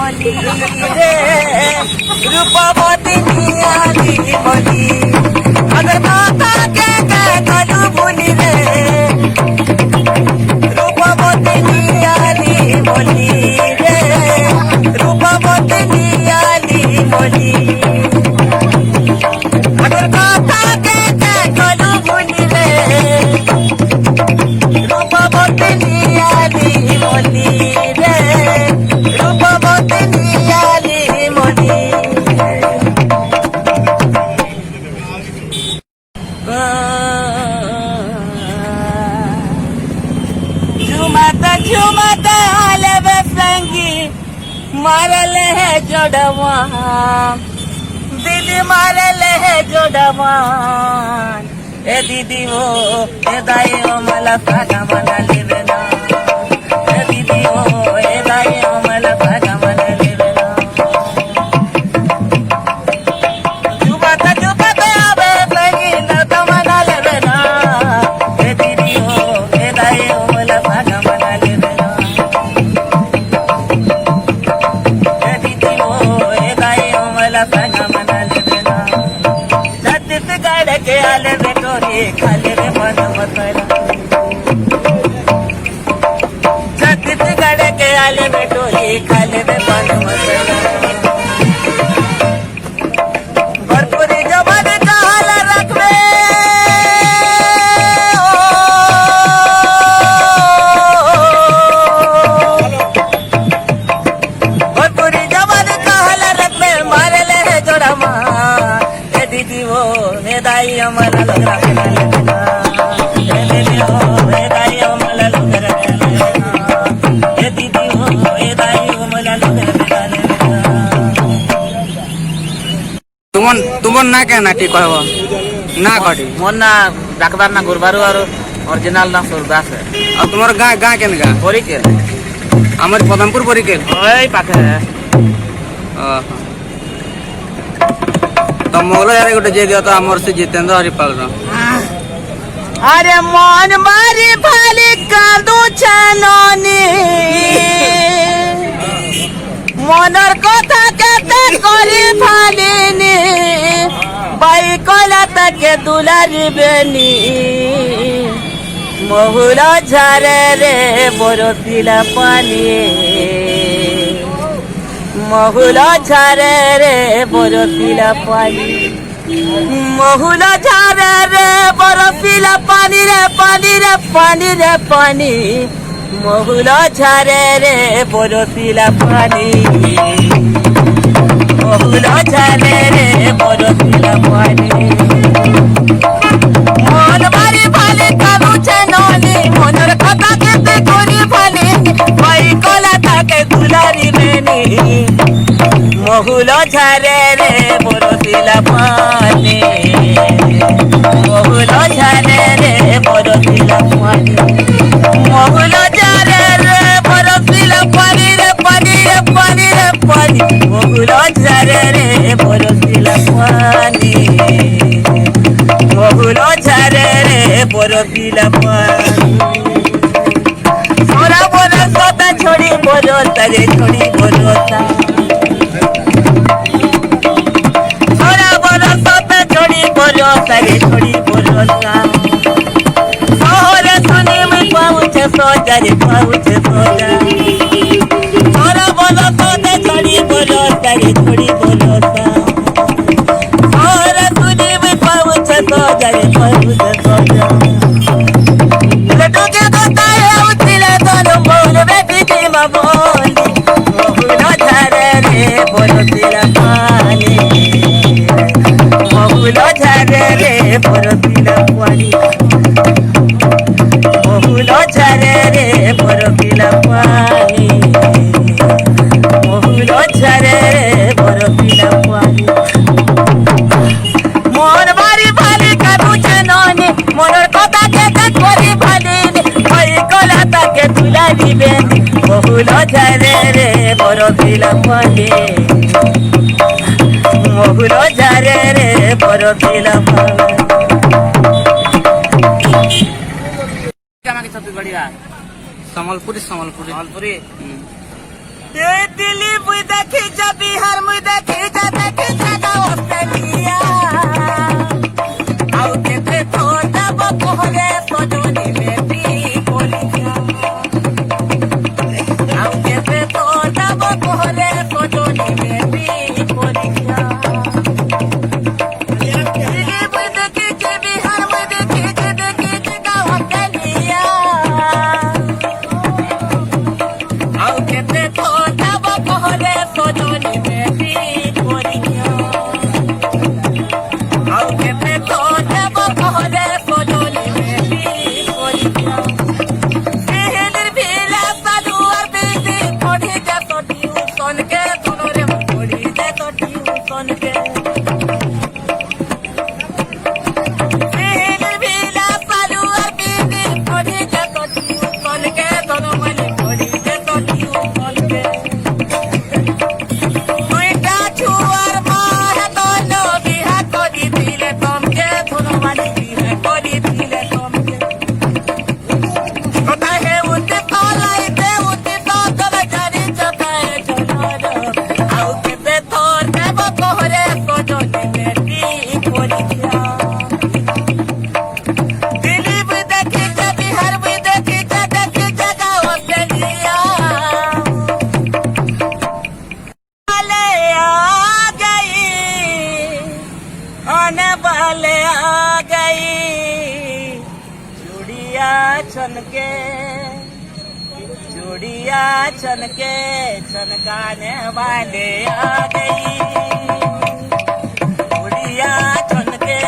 মলি রে রূপবতী নিয়ালি মলি अगर माता के कलू बुनी रे रूपवती नियाली मोली रे रूपवती नियाली मोली अगर माता के कलू बुनी रे रूपवती नियाली मोली रे रूपवती नियाली मोली झुमता आले बसंगी मारले है जोड़वा दीदी मारले है जोड़वा ए दीदी वो ए दाई ओ मला सागा मला लेवेना ए दीदी वो ए दाई ओ मला सागा मला लेवेना झुमता आवे संगी न तो मला लेवेना ए दीदी वो ए दाई ओ मला सागा मला लेवेना ए दीदी वो ए दाई ओ मला सागा मला लेवेना छत्तीसगढ़ के आले बेटोरी खाले रे मन मतरा छत्तीसगढ़ के आले बेटोरी खाले रे मन मतरा भरपूरी जवान काल रखवे भरपूरी जवान काल रखवे मारे ले जोड़ा माँ ए दीदी वो ए दाई अमला लग रहा है ए दीदी वो ए दाई अमला लग रहा है ए दीदी वो ए दाई अमला लग रहा है तुमन ना क्या नाटी कहब ना कटी मोर ना डाकदार ना गुरबारू और ओरिजिनल ना सुरदास है और तुम्हार गाँ केन गाँ बोरी के আমার পদমপুর পরিকেল ওই পাখে তো মোগল यार गोटे जे दिया तो हमर से जितेंद्र हरिपाल रो अरे मन मारी भाली कांदू छाननी मनर कथा केते करी भालिनी बाई कला तके दुलारी बेनी महुला झारे रे बरफिला पानी महुला झारे रे बरफिला पानी महुला झारे रे बरफिला पानी रे पानी रे पानी रे पानी महुला झारे रे बरफिला पानी महुला झारे रे बरफिला पानी मन मारी भाले काबू छनोनी मनर कथा केते कोरी भाले बाई कला ताके दुलारी बेनी महुला झारे रे बरफिला पानी महुला झारे रे बरफिला पानी महुला झारे रे बरफिला पानी रे पानी रे पानी रे पानी महुला झारे रे बरफिला पानी महुला झारे रे बरफिला पानी सोरा बरसता छोड़ी बरसता रे छोड़ी बरसता रे छोड़ी बरसा सोहर सुनी में पाउछ सोजा रे पाउछ सोजा सोरा बरसता छोड़ी बरसा रे छोड़ी बरसा सोहर सुनी में पाउछ सोजा रे पाउछ सोजा लड्डू के गोता है उछले दोनों बोल बेटी की मां बोली महुला झारे रे बरफिला पानी महुला झारे रे बरफिला पानी महुला झारे रे बरफिला पानी महुला झारे रे बरफिला पानी मन मारी भाली काबू छननी मनर कथा केते कोरी भालिनी भई कला ताके दुलारी बेनी महुला झारे रे बरफिला पानी महुला झारे रे बरफिला पानी सम्बलपुरी ए दिल्ली बुदा देखी जगा ऑस्ट्रेलिया आउ केते थोड़ा बकोहरे सजनी बेटी कोलिया आउ केते थोड़ा बकोहरे सजनी बेटी कोलिया दिल्ली में देखी जे बिहार में देखी जगा ऑस्ट्रेलिया आउ केते थोड़ा बकोहरे सजनी बेटी कोलिया आउ केते थोड़ा बकोहरे सजनी बेटी कोलिया सेहलिर भिला सालुआर बेटी पढ़ी जा तो ट्यूशन के दोनों रे पढ़ी जा तो ट्यूशन के सेहलिर भिला सालुआर बेटी पढ़ी जा तो ट्यूशन के दोनों मने पढ़ी जा तो ट्यूशन के ओइटा छुआर मार दोनो बिहा करी दिले तुमके दोनों मने बिहा करी दिले तुमके কথা হে উতে পালাইতে উতে তো তবে জানি চকায় চলার আউ কেতে তোর দেব কোহরে সজনি বেটি পরিখ্যা দিল্লি में देखी जे बिहार में देखी जे देखी जगा ऑस्ट्रेलिया वाले आ गई आने वाले आ गई चूड़िया छनके चूड़िया छनके छनकाने वाले आ गई चूड़िया छनके